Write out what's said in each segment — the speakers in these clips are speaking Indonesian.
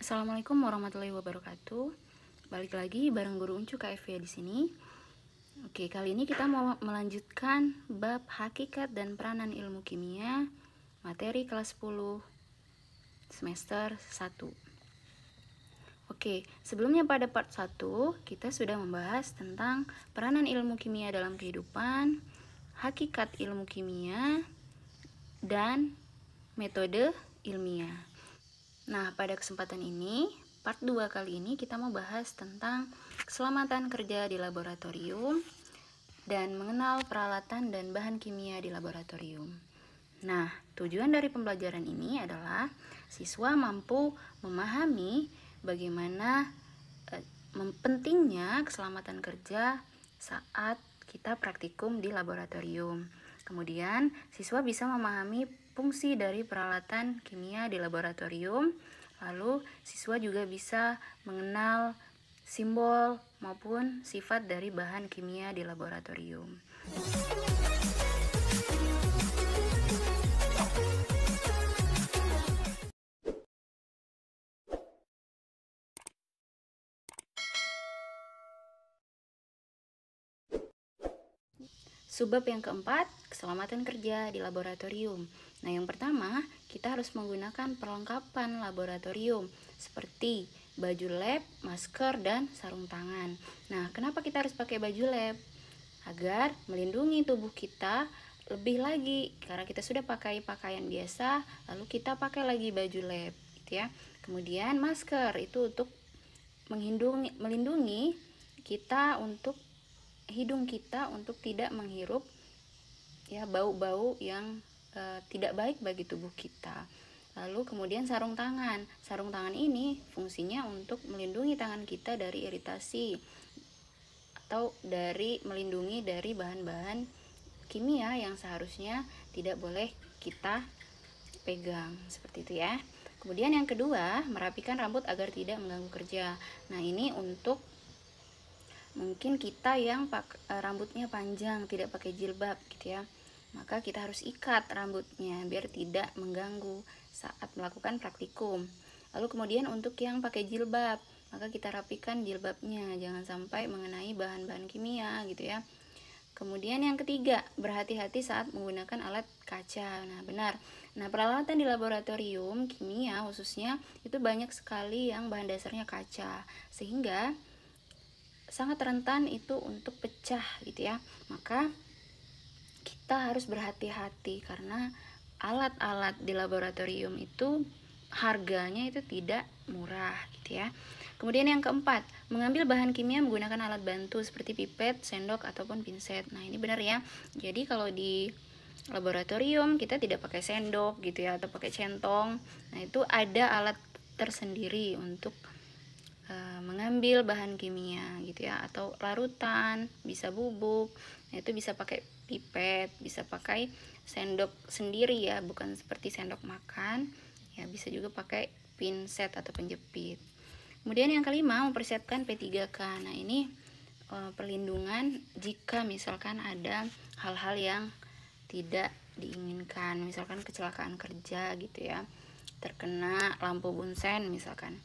Assalamualaikum warahmatullahi wabarakatuh. Balik lagi bareng Guru Uncu KFV di sini. Oke, kali ini kita mau melanjutkan bab hakikat dan peranan ilmu kimia, materi kelas 10 semester 1. Oke, sebelumnya pada part 1 kita sudah membahas tentang peranan ilmu kimia dalam kehidupan, hakikat ilmu kimia, dan metode ilmiah. Nah, pada kesempatan ini, part 2 kali ini kita mau bahas tentang keselamatan kerja di laboratorium dan mengenal peralatan dan bahan kimia di laboratorium. Nah, tujuan dari pembelajaran ini adalah siswa mampu memahami bagaimana pentingnya keselamatan kerja saat kita praktikum di laboratorium. Kemudian, siswa bisa memahami fungsi dari peralatan kimia di laboratorium. Lalu, siswa juga bisa mengenal simbol maupun sifat dari bahan kimia di laboratorium. Subbab yang keempat, keselamatan kerja di laboratorium. Nah, yang pertama, kita harus menggunakan perlengkapan laboratorium seperti baju lab, masker, dan sarung tangan. Nah, kenapa kita harus pakai baju lab? Agar melindungi tubuh kita lebih lagi, karena kita sudah pakai pakaian biasa, lalu kita pakai lagi baju lab, gitu ya. Kemudian masker itu untuk melindungi kita untuk hidung kita untuk tidak menghirup ya bau-bau yang tidak baik bagi tubuh kita. Lalu kemudian sarung tangan. Sarung tangan ini fungsinya untuk melindungi tangan kita dari iritasi atau dari melindungi dari bahan-bahan kimia yang seharusnya tidak boleh kita pegang, seperti itu ya. Kemudian yang kedua, merapikan rambut agar tidak mengganggu kerja. Nah, ini untuk mungkin kita yang rambutnya panjang, tidak pakai jilbab gitu ya, maka kita harus ikat rambutnya biar tidak mengganggu saat melakukan praktikum. Lalu kemudian untuk yang pakai jilbab, maka kita rapikan jilbabnya, jangan sampai mengenai bahan-bahan kimia gitu ya. Kemudian yang ketiga, berhati-hati saat menggunakan alat kaca. Nah, benar. Nah, peralatan di laboratorium kimia khususnya itu banyak sekali yang bahan dasarnya kaca, sehingga sangat rentan itu untuk pecah gitu ya. Maka kita harus berhati-hati karena alat-alat di laboratorium itu harganya itu tidak murah gitu ya. Kemudian yang keempat, mengambil bahan kimia menggunakan alat bantu seperti pipet, sendok ataupun pinset. Nah, ini benar ya. Jadi kalau di laboratorium kita tidak pakai sendok gitu ya atau pakai centong. Nah, itu ada alat tersendiri untuk mengambil bahan kimia gitu ya, atau larutan, bisa bubuk. Nah, itu bisa pakai pipet, bisa pakai sendok sendiri ya, bukan seperti sendok makan ya, bisa juga pakai pinset atau penjepit. Kemudian yang kelima, mempersiapkan P3K. Nah, ini perlindungan jika misalkan ada hal-hal yang tidak diinginkan, misalkan kecelakaan kerja gitu ya, terkena lampu bunsen misalkan.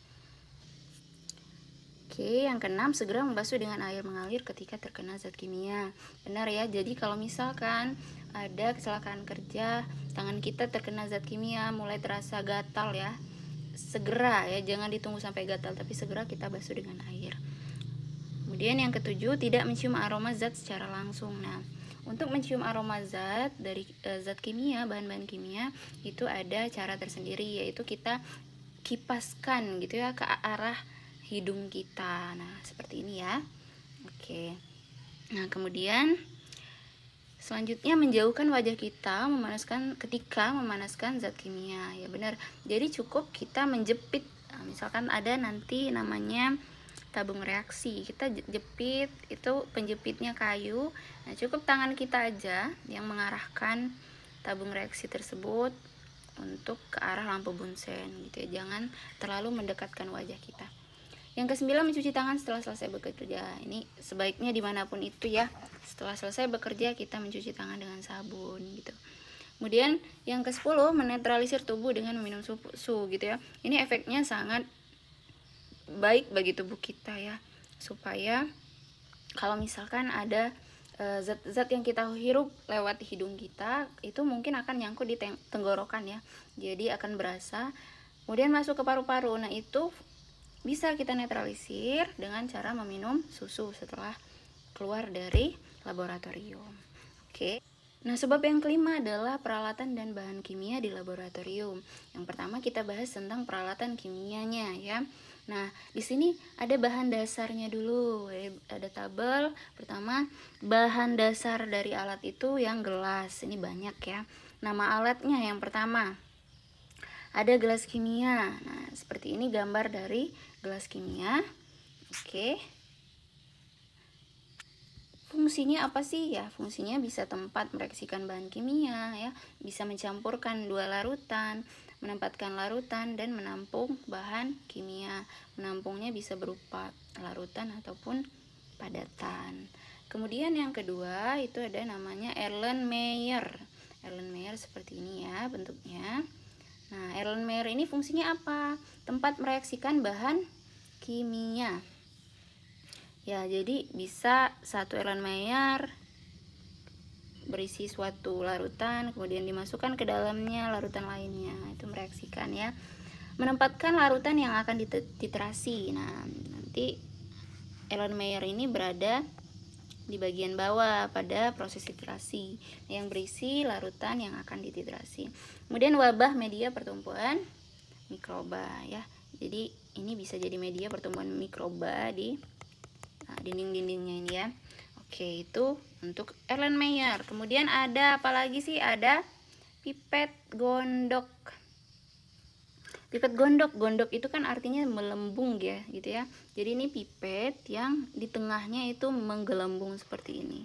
Oke, yang keenam, segera membasuh dengan air mengalir ketika terkena zat kimia. Benar ya, jadi kalau misalkan ada kecelakaan kerja, tangan kita terkena zat kimia, mulai terasa gatal ya, segera ya, jangan ditunggu sampai gatal, tapi segera kita basuh dengan air. Kemudian yang ketujuh, tidak mencium aroma zat secara langsung. Nah, untuk mencium aroma zat dari zat kimia, bahan-bahan kimia, itu ada cara tersendiri, yaitu kita kipaskan gitu ya ke arah hidung kita. Nah, seperti ini ya. Oke. Nah, kemudian selanjutnya menjauhkan wajah kita ketika memanaskan zat kimia. Ya benar. Jadi cukup kita menjepit. Nah, misalkan ada nanti namanya tabung reaksi, kita jepit, itu penjepitnya kayu. Nah, cukup tangan kita aja yang mengarahkan tabung reaksi tersebut untuk ke arah lampu bunsen gitu ya. Jangan terlalu mendekatkan wajah kita. Yang kesembilan, mencuci tangan setelah selesai bekerja. Ini sebaiknya dimanapun itu ya, setelah selesai bekerja kita mencuci tangan dengan sabun gitu. Kemudian yang ke-10, menetralisir tubuh dengan meminum susu gitu ya. Ini efeknya sangat baik bagi tubuh kita ya, supaya kalau misalkan ada zat-zat yang kita hirup lewat hidung kita itu mungkin akan nyangkut di tenggorokan ya, jadi akan berasa kemudian masuk ke paru-paru. Nah itu bisa kita netralisir dengan cara meminum susu setelah keluar dari laboratorium. Oke. Nah, sebab yang kelima adalah peralatan dan bahan kimia di laboratorium. Yang pertama kita bahas tentang peralatan kimianya ya. Nah, di sini ada bahan dasarnya dulu. Ada tabel. Pertama, bahan dasar dari alat itu yang gelas. Ini banyak ya. Nama alatnya yang pertama ada gelas kimia. Nah, seperti ini gambar dari gelas kimia. Oke. Fungsinya apa sih ya? Fungsinya bisa tempat mereaksikan bahan kimia ya, bisa mencampurkan dua larutan, menempatkan larutan dan menampung bahan kimia. Menampungnya bisa berupa larutan ataupun padatan. Kemudian yang kedua itu ada namanya Erlenmeyer. Erlenmeyer seperti ini ya bentuknya. Nah, Erlenmeyer ini fungsinya apa? Tempat mereaksikan bahan kimia. Ya, jadi bisa satu Erlenmeyer berisi suatu larutan, kemudian dimasukkan ke dalamnya larutan lainnya. Itu mereaksikan ya. Menempatkan larutan yang akan dititrasi. Nah, nanti Erlenmeyer ini berada di bagian bawah pada proses titrasi yang berisi larutan yang akan dititrasi. Kemudian wabah media pertumbuhan mikroba ya. Jadi ini bisa jadi media pertumbuhan mikroba di dinding-dindingnya ini ya. Oke, itu untuk Erlenmeyer. Kemudian ada apa lagi sih? Ada pipet gondok. Pipet gondok, gondok itu kan artinya melembung ya, gitu ya. Jadi ini pipet yang di tengahnya itu menggelembung seperti ini.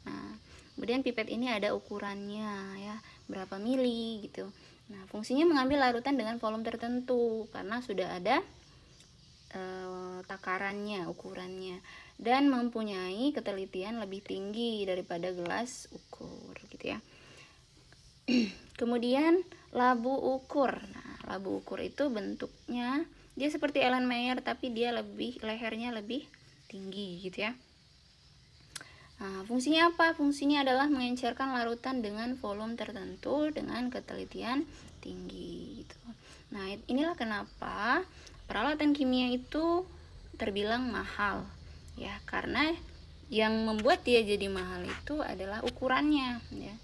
Nah, kemudian pipet ini ada ukurannya ya, berapa mili gitu. Nah, fungsinya mengambil larutan dengan volume tertentu karena sudah ada takarannya, ukurannya, dan mempunyai ketelitian lebih tinggi daripada gelas ukur gitu ya. Kemudian labu ukur. Nah, labu ukur itu bentuknya dia seperti Erlenmeyer tapi dia lehernya lebih tinggi gitu ya. Nah, fungsinya apa? Fungsinya adalah mengencerkan larutan dengan volume tertentu dengan ketelitian tinggi gitu. Nah, inilah kenapa peralatan kimia itu terbilang mahal ya, karena yang membuat dia jadi mahal itu adalah ukurannya ya.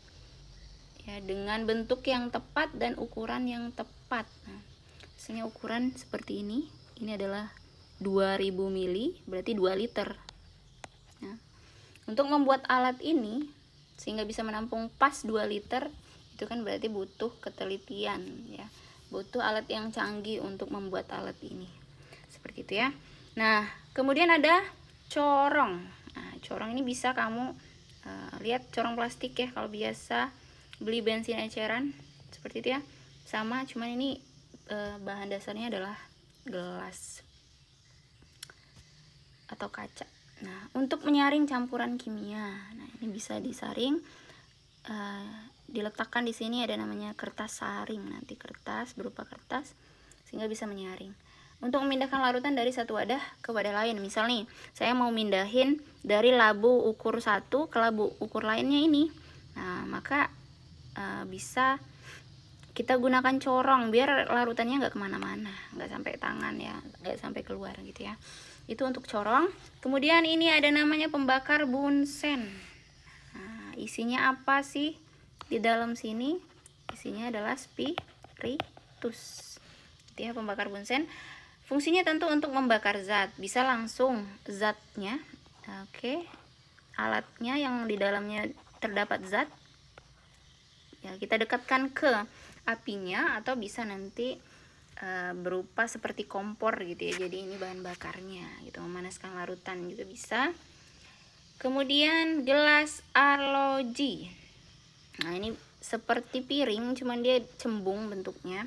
Ya, dengan bentuk yang tepat dan ukuran yang tepat. Nah, misalnya ukuran seperti ini adalah 2000 mili, berarti 2 liter. Nah, untuk membuat alat ini sehingga bisa menampung pas 2 liter, itu kan berarti butuh ketelitian ya. Butuh alat yang canggih untuk membuat alat ini. Seperti itu ya. Nah, kemudian ada corong. Nah, corong ini bisa kamu lihat corong plastik ya, kalau biasa beli bensin eceran seperti itu ya. Sama, cuman ini bahan dasarnya adalah gelas atau kaca. Nah, untuk menyaring campuran kimia, nah ini bisa disaring, diletakkan di sini ada namanya kertas saring, nanti kertas berupa kertas sehingga bisa menyaring. Untuk memindahkan larutan dari satu wadah ke wadah lain, misal nih saya mau mindahin dari labu ukur 1 ke labu ukur lainnya ini, nah maka bisa kita gunakan corong biar larutannya nggak kemana-mana, nggak sampai tangan ya, nggak sampai keluar gitu ya. Itu untuk corong. Kemudian ini ada namanya pembakar bunsen. Nah, isinya apa sih di dalam sini? Isinya adalah spiritus. Itu ya, pembakar bunsen. Fungsinya tentu untuk membakar zat, bisa langsung zatnya. Oke. Alatnya yang di dalamnya terdapat zat. Ya, kita dekatkan ke apinya atau bisa nanti berupa seperti kompor gitu ya. Jadi ini bahan bakarnya gitu, memanaskan larutan juga bisa. Kemudian gelas arloji. Nah, ini seperti piring cuman dia cembung bentuknya.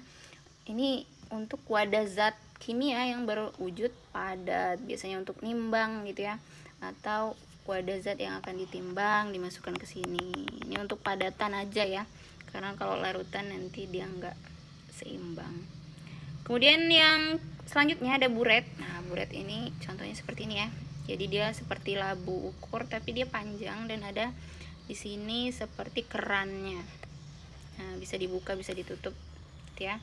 Ini untuk wadah zat kimia yang berwujud padat, biasanya untuk nimbang gitu ya, atau wadah zat yang akan ditimbang dimasukkan ke sini. Ini untuk padatan aja ya, karena kalau larutan nanti dia nggak seimbang. Kemudian yang Selanjutnya ada buret. Nah, buret ini contohnya seperti ini ya. Jadi dia seperti labu ukur tapi dia panjang dan ada di sini seperti kerannya. Nah, bisa dibuka, bisa ditutup, gitu ya.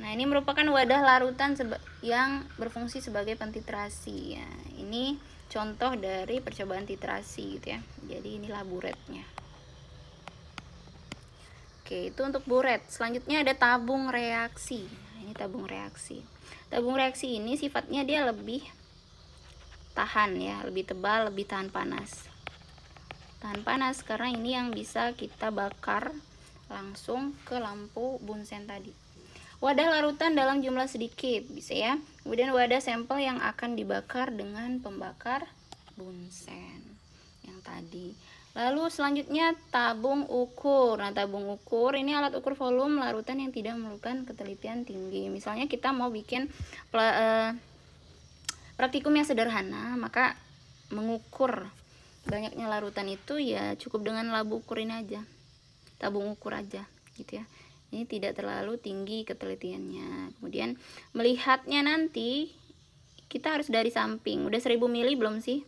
Nah, ini merupakan wadah larutan yang berfungsi sebagai pentitrasi. Ya, ini contoh dari percobaan titrasi, gitu ya. Jadi inilah buretnya. Oke, itu untuk buret. Selanjutnya ada tabung reaksi. Nah, ini tabung reaksi. Tabung reaksi ini sifatnya dia lebih tahan ya, lebih tebal, lebih tahan panas. Tahan panas karena ini yang bisa kita bakar langsung ke lampu bunsen tadi. Wadah larutan dalam jumlah sedikit bisa ya. Kemudian wadah sampel yang akan dibakar dengan pembakar bunsen yang tadi. Lalu selanjutnya tabung ukur. Nah, tabung ukur ini alat ukur volume larutan yang tidak memerlukan ketelitian tinggi. Misalnya kita mau bikin praktikum yang sederhana, maka mengukur banyaknya larutan itu ya cukup dengan labu ukur ini aja, tabung ukur aja, gitu ya. Ini tidak terlalu tinggi ketelitiannya. Kemudian melihatnya nanti kita harus dari samping. Udah 1000 mili belum sih?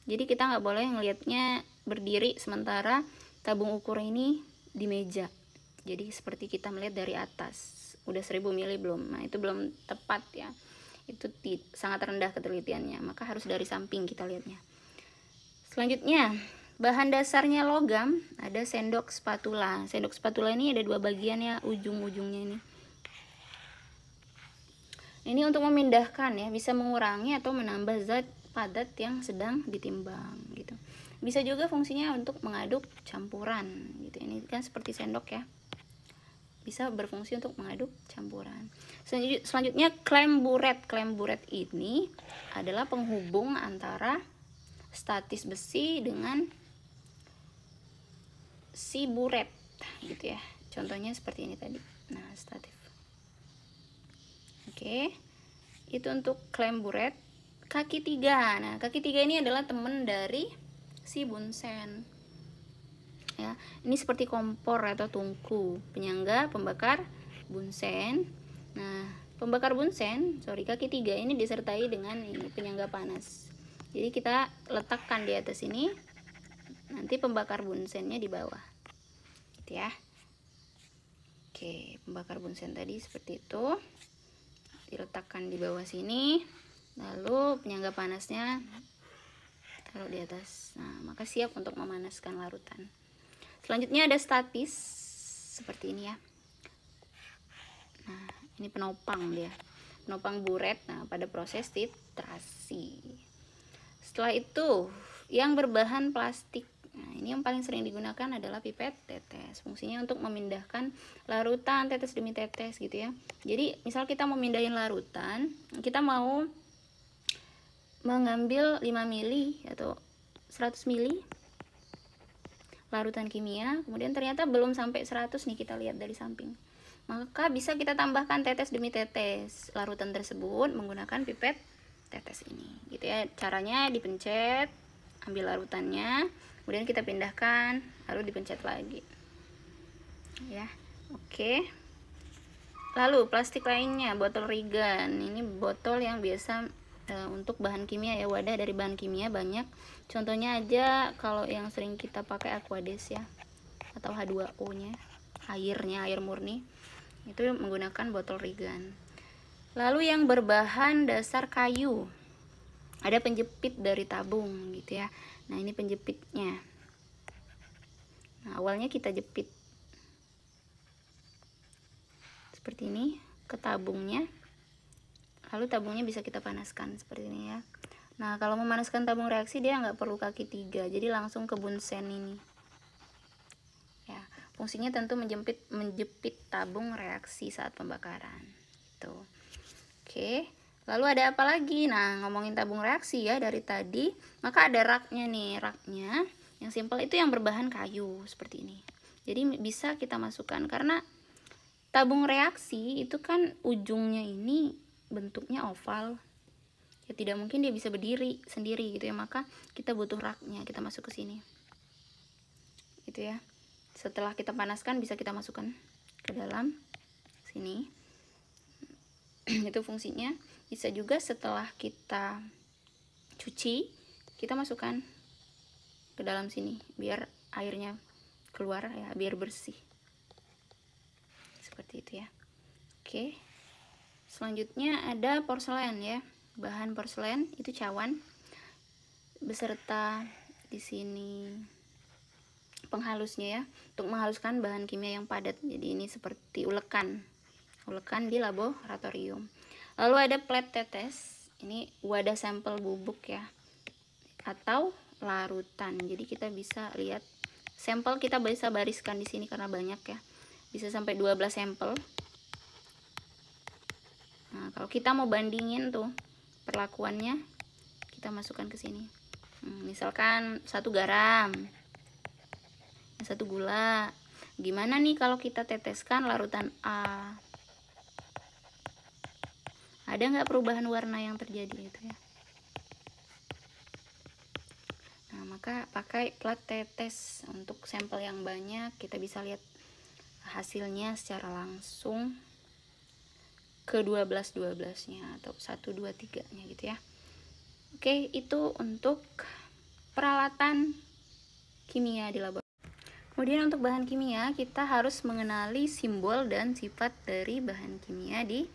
Jadi kita nggak boleh ngelihatnya berdiri sementara tabung ukur ini di meja. Jadi seperti kita melihat dari atas. Udah 1000 mili belum? Nah, itu belum tepat ya. Itu sangat rendah ketelitiannya. Maka harus dari samping kita lihatnya. Selanjutnya, bahan dasarnya logam, ada sendok spatula. Sendok spatula ini ada dua bagian ya, ujung-ujungnya ini. Ini untuk memindahkan ya, bisa mengurangi atau menambah zat padat yang sedang ditimbang gitu. Bisa juga fungsinya untuk mengaduk campuran gitu. Ini kan seperti sendok ya. Bisa berfungsi untuk mengaduk campuran. Selanjutnya klem buret. Klem buret ini adalah penghubung antara statis besi dengan si buret gitu ya. Contohnya seperti ini tadi. Nah, statif. Oke. Itu untuk klem buret. Kaki 3. Nah, kaki 3 ini adalah teman dari si bunsen. Ya, ini seperti kompor atau tungku, penyangga pembakar bunsen. Nah, pembakar bunsen, kaki 3 ini disertai dengan ini penyangga panas. Jadi kita letakkan di atas ini, nanti pembakar bunsennya di bawah, gitu ya. Oke, pembakar bunsen tadi seperti itu, diletakkan di bawah sini, lalu penyangga panasnya taruh di atas. Nah, maka siap untuk memanaskan larutan. Selanjutnya ada statis seperti ini ya. Nah, ini penopang dia, penopang buret. Nah, pada proses titrasi. Setelah itu yang berbahan plastik. Nah, ini yang paling sering digunakan adalah pipet tetes. Fungsinya untuk memindahkan larutan tetes demi tetes gitu ya. Jadi misal kita mau mindahin larutan, kita mau mengambil 5 mili atau 100 mili larutan kimia, kemudian ternyata belum sampai 100 nih, kita lihat dari samping. Maka bisa kita tambahkan tetes demi tetes larutan tersebut menggunakan pipet tetes ini gitu ya. Caranya dipencet, ambil larutannya, kemudian kita pindahkan, lalu dipencet lagi ya. Oke. Lalu plastik lainnya, botol Regan. Ini botol yang biasa untuk bahan kimia ya, wadah dari bahan kimia banyak. Contohnya aja kalau yang sering kita pakai Aquades ya, atau H2O nya, airnya, air murni, itu menggunakan botol Regan. Lalu yang berbahan dasar kayu, ada penjepit dari tabung gitu ya. Nah, ini penjepitnya. Nah, awalnya kita jepit seperti ini ke tabungnya, lalu tabungnya bisa kita panaskan seperti ini ya. Nah, kalau memanaskan tabung reaksi dia nggak perlu kaki 3, jadi langsung ke bunsen ini ya. Fungsinya tentu menjepit tabung reaksi saat pembakaran tuh. Oke, lalu ada apa lagi? Nah, ngomongin tabung reaksi ya dari tadi, maka ada raknya nih. Raknya yang simpel itu yang berbahan kayu seperti ini. Jadi bisa kita masukkan, karena tabung reaksi itu kan ujungnya ini bentuknya oval. Ya tidak mungkin dia bisa berdiri sendiri gitu ya, maka kita butuh raknya, kita masuk ke sini. Gitu ya. Setelah kita panaskan bisa kita masukkan ke dalam sini. Itu fungsinya. Bisa juga setelah kita cuci, kita masukkan ke dalam sini biar airnya keluar ya, biar bersih. Seperti itu ya. Oke. Selanjutnya ada porselen ya. Bahan porselen itu cawan beserta di sini penghalusnya ya, untuk menghaluskan bahan kimia yang padat. Jadi ini seperti ulekan di laboratorium. Lalu ada plat tetes. Ini wadah sampel bubuk ya, atau larutan. Jadi kita bisa lihat sampel, kita bisa bariskan di sini karena banyak ya. Bisa sampai 12 sampel. Nah, kalau kita mau bandingin tuh perlakuannya, kita masukkan ke sini. Misalkan 1 garam, 1 gula. Gimana nih kalau kita teteskan larutan A? Ada nggak perubahan warna yang terjadi itu ya? Nah, maka pakai plat tetes untuk sampel yang banyak, kita bisa lihat hasilnya secara langsung ke 12-12-nya atau 1-2-3-nya gitu ya. Oke, itu untuk peralatan kimia di laboratorium. Kemudian untuk bahan kimia, kita harus mengenali simbol dan sifat dari bahan kimia di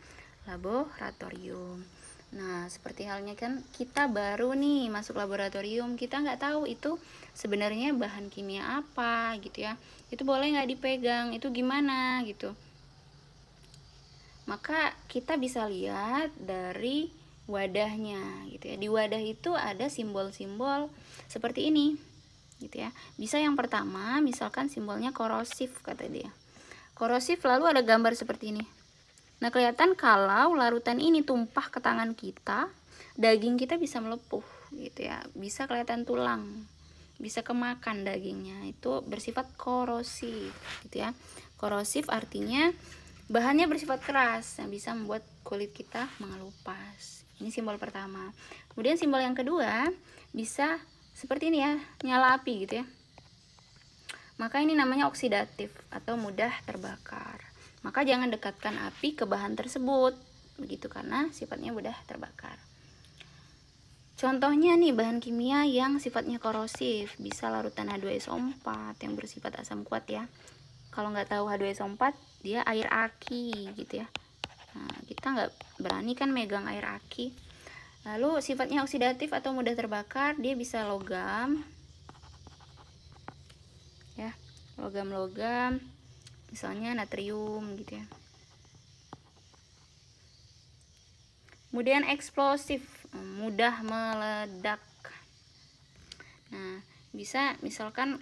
laboratorium. Nah, seperti halnya kan kita baru nih masuk laboratorium, kita nggak tahu itu sebenarnya bahan kimia apa gitu ya. Itu boleh nggak dipegang, itu gimana gitu. Maka kita bisa lihat dari wadahnya gitu ya. Di wadah itu ada simbol-simbol seperti ini gitu ya. Bisa yang pertama, misalkan simbolnya korosif kata dia. Korosif, lalu ada gambar seperti ini. Nah, kelihatan kalau larutan ini tumpah ke tangan kita, daging kita bisa melepuh gitu ya. Bisa kelihatan tulang, bisa kemakan dagingnya. Itu bersifat korosif gitu ya. Korosif artinya bahannya bersifat keras yang bisa membuat kulit kita mengelupas. Ini simbol pertama. Kemudian simbol yang kedua bisa seperti ini ya, nyala api gitu ya. Maka ini namanya oksidatif atau mudah terbakar. Maka jangan dekatkan api ke bahan tersebut, begitu, karena sifatnya mudah terbakar. Contohnya nih bahan kimia yang sifatnya korosif, bisa larutan H2SO4 yang bersifat asam kuat ya. Kalau nggak tahu H2SO4, dia air aki gitu ya. Nah, kita nggak berani kan megang air aki. Lalu sifatnya oksidatif atau mudah terbakar, dia bisa logam ya, logam-logam, misalnya natrium gitu ya. Kemudian eksplosif, mudah meledak. Nah, bisa misalkan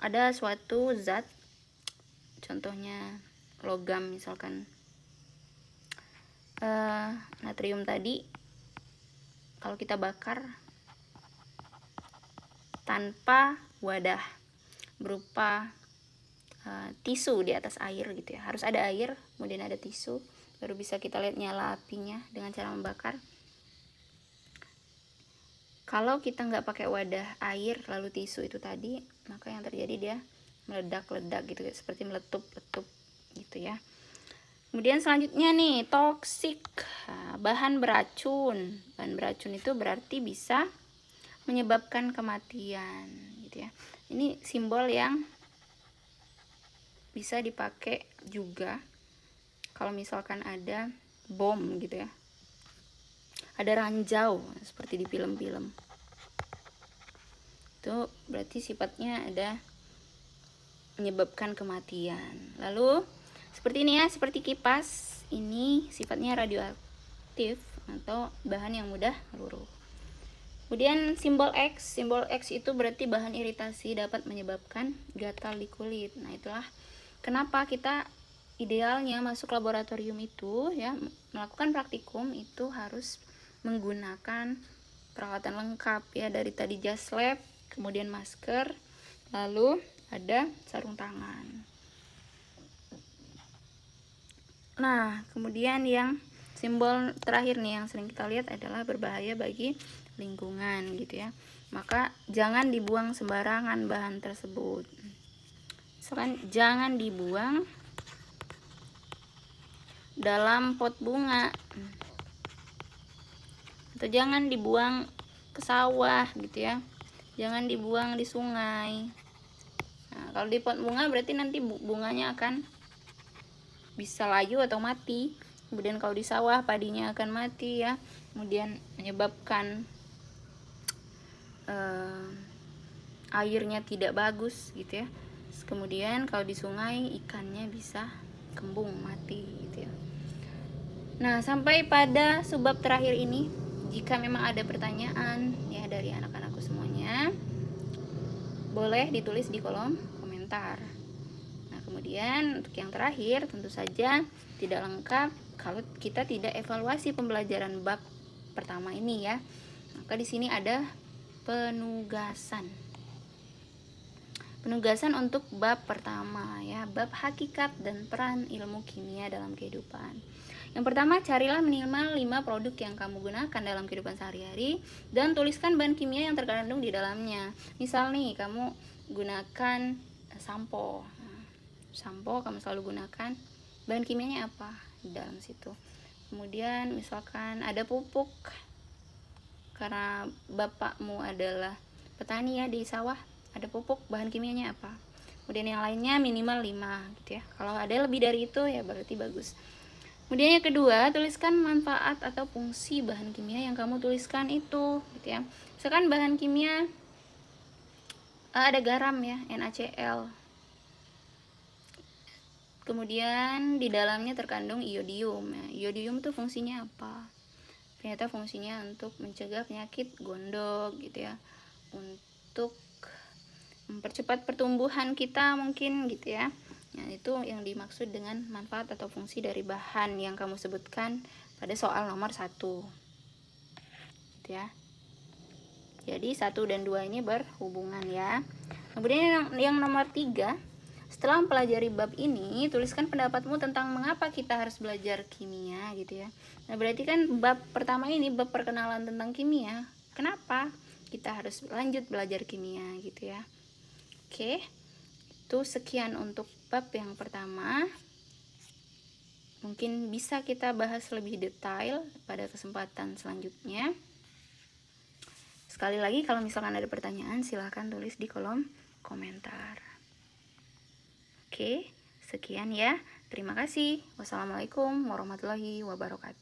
ada suatu zat, contohnya logam misalkan natrium tadi, kalau kita bakar tanpa wadah berupa tisu di atas air gitu ya, harus ada air kemudian ada tisu, baru bisa kita lihat nyala apinya dengan cara membakar. Kalau kita nggak pakai wadah air lalu tisu itu tadi, maka yang terjadi dia meledak-ledak gitu, seperti meletup-letup gitu ya. Kemudian selanjutnya nih, toksik, bahan beracun. Bahan beracun itu berarti bisa menyebabkan kematian gitu ya. Ini simbol yang bisa dipakai juga kalau misalkan ada bom gitu ya, ada ranjau seperti di film-film. Itu berarti sifatnya ada menyebabkan kematian. Lalu seperti ini ya, seperti kipas, ini sifatnya radioaktif atau bahan yang mudah meluruh. Kemudian simbol X itu berarti bahan iritasi, dapat menyebabkan gatal di kulit. Nah, itulah kenapa kita idealnya masuk laboratorium itu ya, melakukan praktikum itu harus menggunakan peralatan lengkap ya, dari tadi jas lab, kemudian masker, lalu ada sarung tangan. Nah, kemudian yang simbol terakhir nih yang sering kita lihat adalah berbahaya bagi lingkungan gitu ya. Maka jangan dibuang sembarangan bahan tersebut. Misalkan jangan dibuang dalam pot bunga, atau jangan dibuang ke sawah gitu ya, jangan dibuang di sungai. Nah, kalau di pot bunga berarti nanti bunganya akan bisa layu atau mati. Kemudian kalau di sawah padinya akan mati ya, kemudian menyebabkan airnya tidak bagus gitu ya. Kemudian kalau di sungai ikannya bisa kembung mati gitu ya. Nah, sampai pada subbab terakhir ini, jika memang ada pertanyaan ya dari anak-anakku semuanya, boleh ditulis di kolom komentar. Nah, kemudian untuk yang terakhir, tentu saja tidak lengkap kalau kita tidak evaluasi pembelajaran bab pertama ini ya. Maka di sini ada penugasan. Penugasan untuk bab pertama ya, bab hakikat dan peran ilmu kimia dalam kehidupan. Yang pertama, carilah minimal 5 produk yang kamu gunakan dalam kehidupan sehari-hari dan tuliskan bahan kimia yang terkandung di dalamnya. Misal nih, kamu gunakan sampo. Sampo kamu selalu gunakan, bahan kimianya apa di dalam situ. Kemudian misalkan ada pupuk, karena bapakmu adalah petani ya di sawah, ada pupuk, bahan kimianya apa. Kemudian yang lainnya minimal 5 gitu ya. Kalau ada lebih dari itu ya berarti bagus. Kemudian yang kedua, tuliskan manfaat atau fungsi bahan kimia yang kamu tuliskan itu gitu ya. Misalkan bahan kimia ada garam ya, NaCl. Kemudian di dalamnya terkandung iodium. Nah, iodium itu fungsinya apa? Ternyata fungsinya untuk mencegah penyakit gondok gitu ya, untuk mempercepat pertumbuhan kita mungkin gitu ya. Nah, itu yang dimaksud dengan manfaat atau fungsi dari bahan yang kamu sebutkan pada soal nomor 1 gitu ya. Jadi 1 dan 2 ini berhubungan ya. Kemudian yang nomor 3, setelah mempelajari bab ini, tuliskan pendapatmu tentang mengapa kita harus belajar kimia gitu ya. Nah, berarti kan bab pertama ini bab perkenalan tentang kimia. Kenapa kita harus lanjut belajar kimia gitu ya. Oke, itu sekian untuk bab yang pertama. Mungkin bisa kita bahas lebih detail pada kesempatan selanjutnya. Sekali lagi, kalau misalkan ada pertanyaan, silahkan tulis di kolom komentar. Oke, sekian ya. Terima kasih. Wassalamualaikum warahmatullahi wabarakatuh.